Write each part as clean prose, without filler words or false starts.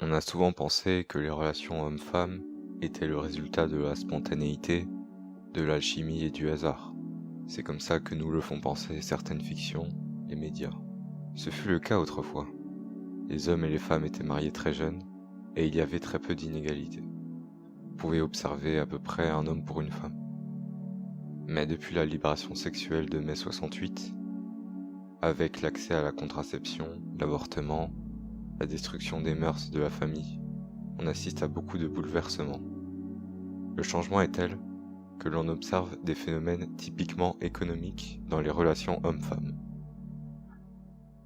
On a souvent pensé que les relations hommes-femmes étaient le résultat de la spontanéité, de l'alchimie et du hasard. C'est comme ça que nous le font penser certaines fictions, les médias. Ce fut le cas autrefois. Les hommes et les femmes étaient mariés très jeunes, et il y avait très peu d'inégalités. On pouvait observer à peu près un homme pour une femme. Mais depuis la libération sexuelle de mai 68, avec l'accès à la contraception, l'avortement, la destruction des mœurs de la famille, on assiste à beaucoup de bouleversements. Le changement est tel que l'on observe des phénomènes typiquement économiques dans les relations hommes-femmes.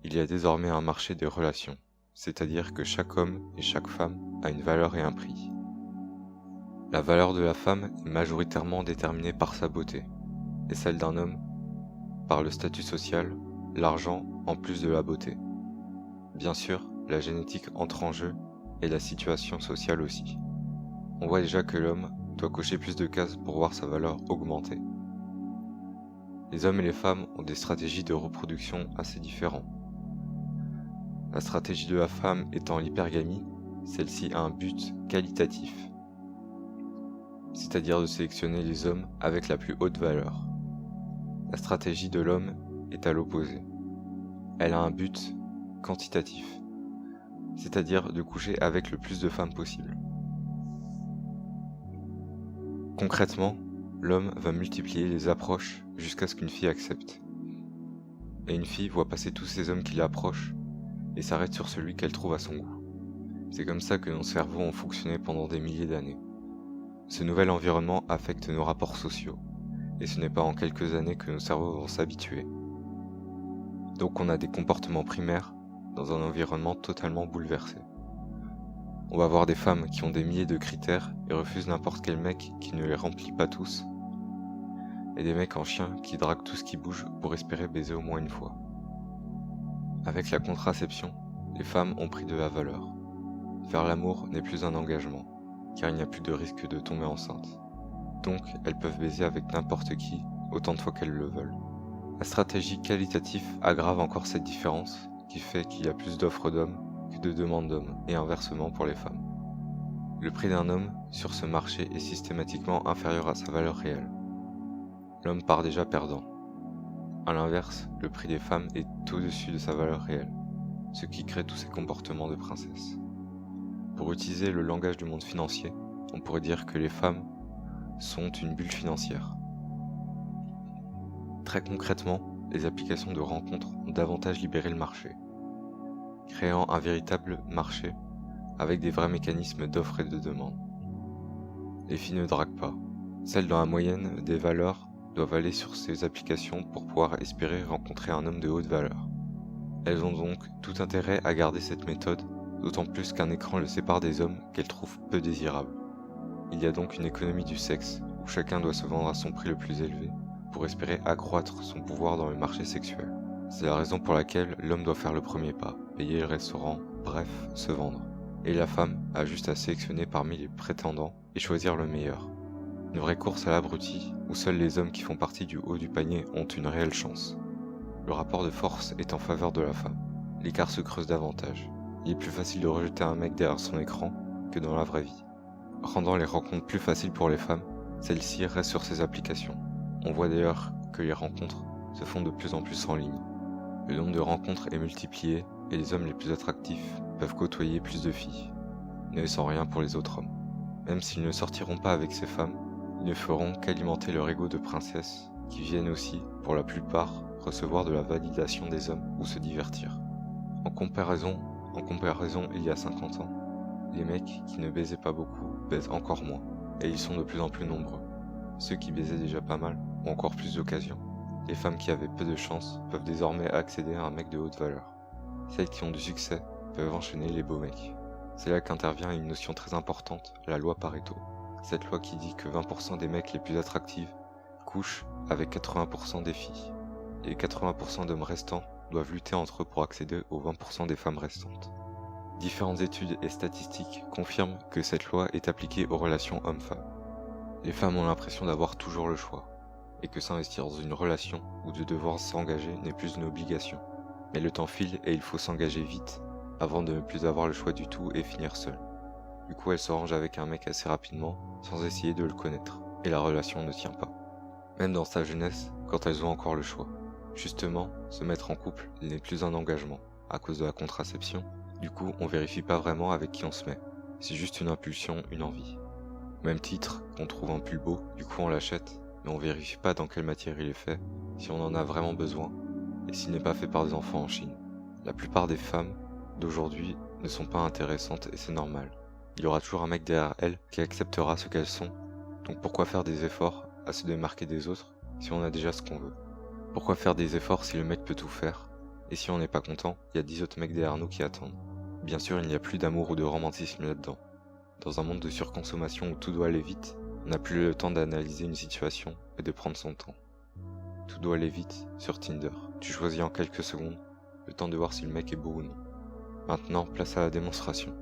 Il y a désormais un marché des relations, c'est-à-dire que chaque homme et chaque femme a une valeur et un prix. La valeur de la femme est majoritairement déterminée par sa beauté, et celle d'un homme par le statut social, l'argent en plus de la beauté. Bien sûr, la génétique entre en jeu et la situation sociale aussi. On voit déjà que l'homme doit cocher plus de cases pour voir sa valeur augmenter. Les hommes et les femmes ont des stratégies de reproduction assez différentes. La stratégie de la femme étant l'hypergamie, celle-ci a un but qualitatif, c'est-à-dire de sélectionner les hommes avec la plus haute valeur. La stratégie de l'homme est à l'opposé. Elle a un but quantitatif, c'est-à-dire de coucher avec le plus de femmes possible. Concrètement, l'homme va multiplier les approches jusqu'à ce qu'une fille accepte. Et une fille voit passer tous ces hommes qui l'approchent et s'arrête sur celui qu'elle trouve à son goût. C'est comme ça que nos cerveaux ont fonctionné pendant des milliers d'années. Ce nouvel environnement affecte nos rapports sociaux, et ce n'est pas en quelques années que nos cerveaux vont s'habituer. Donc on a des comportements primaires dans un environnement totalement bouleversé. On va voir des femmes qui ont des milliers de critères et refusent n'importe quel mec qui ne les remplit pas tous, et des mecs en chien qui draguent tout ce qui bouge pour espérer baiser au moins une fois. Avec la contraception, les femmes ont pris de la valeur. Faire l'amour n'est plus un engagement, car il n'y a plus de risque de tomber enceinte. Donc, elles peuvent baiser avec n'importe qui, autant de fois qu'elles le veulent. La stratégie qualitative aggrave encore cette différence, qui fait qu'il y a plus d'offres d'hommes que de demandes d'hommes, et inversement pour les femmes. Le prix d'un homme sur ce marché est systématiquement inférieur à sa valeur réelle. L'homme part déjà perdant. A l'inverse, le prix des femmes est au-dessus de sa valeur réelle, ce qui crée tous ces comportements de princesse. Pour utiliser le langage du monde financier, on pourrait dire que les femmes sont une bulle financière. Très concrètement, les applications de rencontres ont davantage libéré le marché, créant un véritable marché avec des vrais mécanismes d'offre et de demande. Les filles ne draguent pas. Celles dans la moyenne des valeurs doivent aller sur ces applications pour pouvoir espérer rencontrer un homme de haute valeur. Elles ont donc tout intérêt à garder cette méthode, d'autant plus qu'un écran le sépare des hommes qu'elles trouvent peu désirables. Il y a donc une économie du sexe, où chacun doit se vendre à son prix le plus élevé, pour espérer accroître son pouvoir dans le marché sexuel. C'est la raison pour laquelle l'homme doit faire le premier pas, payer le restaurant, bref, se vendre. Et la femme a juste à sélectionner parmi les prétendants et choisir le meilleur. Une vraie course à l'abruti, où seuls les hommes qui font partie du haut du panier ont une réelle chance. Le rapport de force est en faveur de la femme. L'écart se creuse davantage. Il est plus facile de rejeter un mec derrière son écran que dans la vraie vie. Rendant les rencontres plus faciles pour les femmes, celles-ci restent sur ces applications. On voit d'ailleurs que les rencontres se font de plus en plus en ligne. Le nombre de rencontres est multiplié et les hommes les plus attractifs peuvent côtoyer plus de filles, ne laissant rien pour les autres hommes. Même s'ils ne sortiront pas avec ces femmes, ils ne feront qu'alimenter leur ego de princesse, qui viennent aussi, pour la plupart, recevoir de la validation des hommes ou se divertir. En comparaison, il y a 50 ans, les mecs qui ne baisaient pas beaucoup baisent encore moins, et ils sont de plus en plus nombreux. Ceux qui baisaient déjà pas mal ont encore plus d'occasions. Les femmes qui avaient peu de chance peuvent désormais accéder à un mec de haute valeur. Celles qui ont du succès peuvent enchaîner les beaux mecs. C'est là qu'intervient une notion très importante, la loi Pareto. Cette loi qui dit que 20% des mecs les plus attractifs couchent avec 80% des filles. Et les 80% d'hommes restants doivent lutter entre eux pour accéder aux 20% des femmes restantes. Différentes études et statistiques confirment que cette loi est appliquée aux relations hommes-femmes. Les femmes ont l'impression d'avoir toujours le choix, et que s'investir dans une relation ou de devoir s'engager n'est plus une obligation. Mais le temps file et il faut s'engager vite, avant de ne plus avoir le choix du tout et finir seule. Du coup, elle se range avec un mec assez rapidement, sans essayer de le connaître, et la relation ne tient pas. Même dans sa jeunesse, quand elles ont encore le choix. Justement, se mettre en couple n'est plus un engagement, à cause de la contraception. Du coup, on vérifie pas vraiment avec qui on se met. C'est juste une impulsion, une envie. Même titre qu'on trouve un pull beau, du coup on l'achète, mais on vérifie pas dans quelle matière il est fait, si on en a vraiment besoin, et s'il n'est pas fait par des enfants en Chine. La plupart des femmes d'aujourd'hui ne sont pas intéressantes et c'est normal. Il y aura toujours un mec derrière elles qui acceptera ce qu'elles sont, donc pourquoi faire des efforts à se démarquer des autres si on a déjà ce qu'on veut? Pourquoi faire des efforts si le mec peut tout faire? Et si on n'est pas content, il y a 10 autres mecs derrière nous qui attendent. Bien sûr, il n'y a plus d'amour ou de romantisme là-dedans. Dans un monde de surconsommation où tout doit aller vite, on n'a plus le temps d'analyser une situation et de prendre son temps. Tout doit aller vite sur Tinder. Tu choisis en quelques secondes, le temps de voir si le mec est beau ou non. Maintenant, place à la démonstration.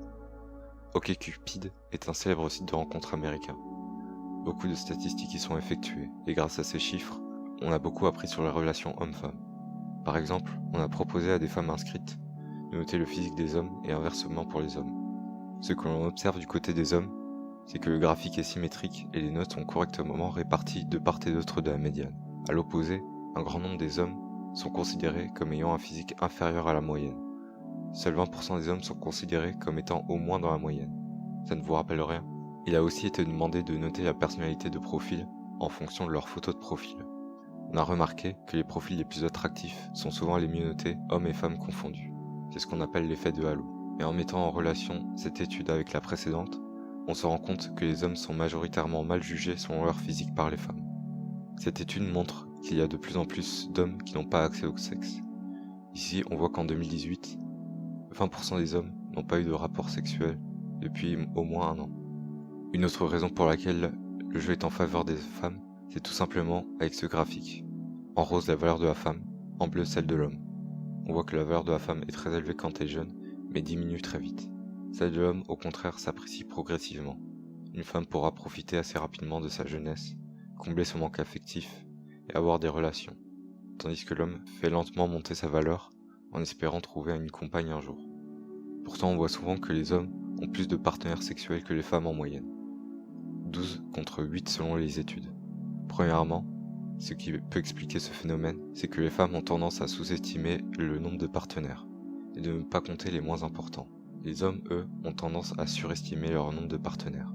OkCupid est un célèbre site de rencontres américain. Beaucoup de statistiques y sont effectuées, et grâce à ces chiffres, on a beaucoup appris sur les relations hommes-femmes. Par exemple, on a proposé à des femmes inscrites de noter le physique des hommes et inversement pour les hommes. Ce que l'on observe du côté des hommes, c'est que le graphique est symétrique et les notes sont correctement réparties de part et d'autre de la médiane. A l'opposé, un grand nombre des hommes sont considérés comme ayant un physique inférieur à la moyenne. Seuls 20% des hommes sont considérés comme étant au moins dans la moyenne. Ça ne vous rappelle rien? Il a aussi été demandé de noter la personnalité de profil en fonction de leur photo de profil. On a remarqué que les profils les plus attractifs sont souvent les mieux notés, hommes et femmes confondus. C'est ce qu'on appelle l'effet de halo. Et en mettant en relation cette étude avec la précédente, on se rend compte que les hommes sont majoritairement mal jugés selon leur physique par les femmes. Cette étude montre qu'il y a de plus en plus d'hommes qui n'ont pas accès au sexe. Ici, on voit qu'en 2018, 20% des hommes n'ont pas eu de rapport sexuel depuis au moins un an. Une autre raison pour laquelle le jeu est en faveur des femmes, c'est tout simplement avec ce graphique. En rose, la valeur de la femme, en bleu, celle de l'homme. On voit que la valeur de la femme est très élevée quand elle est jeune, mais diminue très vite. Celle de l'homme, au contraire, s'apprécie progressivement. Une femme pourra profiter assez rapidement de sa jeunesse, combler son manque affectif et avoir des relations, tandis que l'homme fait lentement monter sa valeur en espérant trouver une compagne un jour. Pourtant, on voit souvent que les hommes ont plus de partenaires sexuels que les femmes en moyenne. 12 contre 8 selon les études. Premièrement, ce qui peut expliquer ce phénomène, c'est que les femmes ont tendance à sous-estimer le nombre de partenaires et de ne pas compter les moins importants. Les hommes, eux, ont tendance à surestimer leur nombre de partenaires.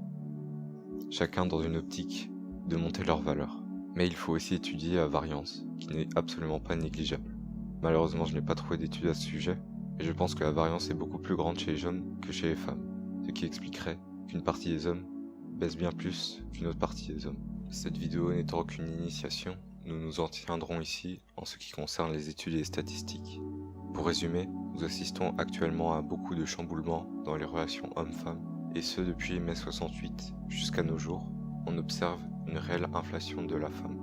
Chacun dans une optique de monter leur valeur. Mais il faut aussi étudier la variance, qui n'est absolument pas négligeable. Malheureusement, je n'ai pas trouvé d'études à ce sujet, et je pense que la variance est beaucoup plus grande chez les hommes que chez les femmes, ce qui expliquerait qu'une partie des hommes baisse bien plus qu'une autre partie des hommes. Cette vidéo n'étant qu'une initiation, nous nous en tiendrons ici en ce qui concerne les études et les statistiques. Pour résumer, nous assistons actuellement à beaucoup de chamboulements dans les relations hommes-femmes, et ce depuis mai 68 jusqu'à nos jours, on observe une réelle inflation de la femme.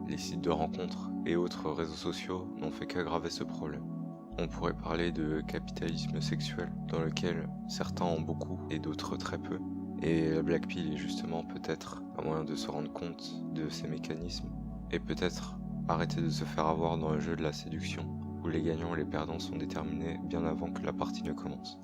Les sites de rencontres et autres réseaux sociaux n'ont fait qu'aggraver ce problème. On pourrait parler de capitalisme sexuel, dans lequel certains ont beaucoup et d'autres très peu, et la Black Pill est justement peut-être un moyen de se rendre compte de ces mécanismes, et peut-être arrêter de se faire avoir dans le jeu de la séduction, où les gagnants et les perdants sont déterminés bien avant que la partie ne commence.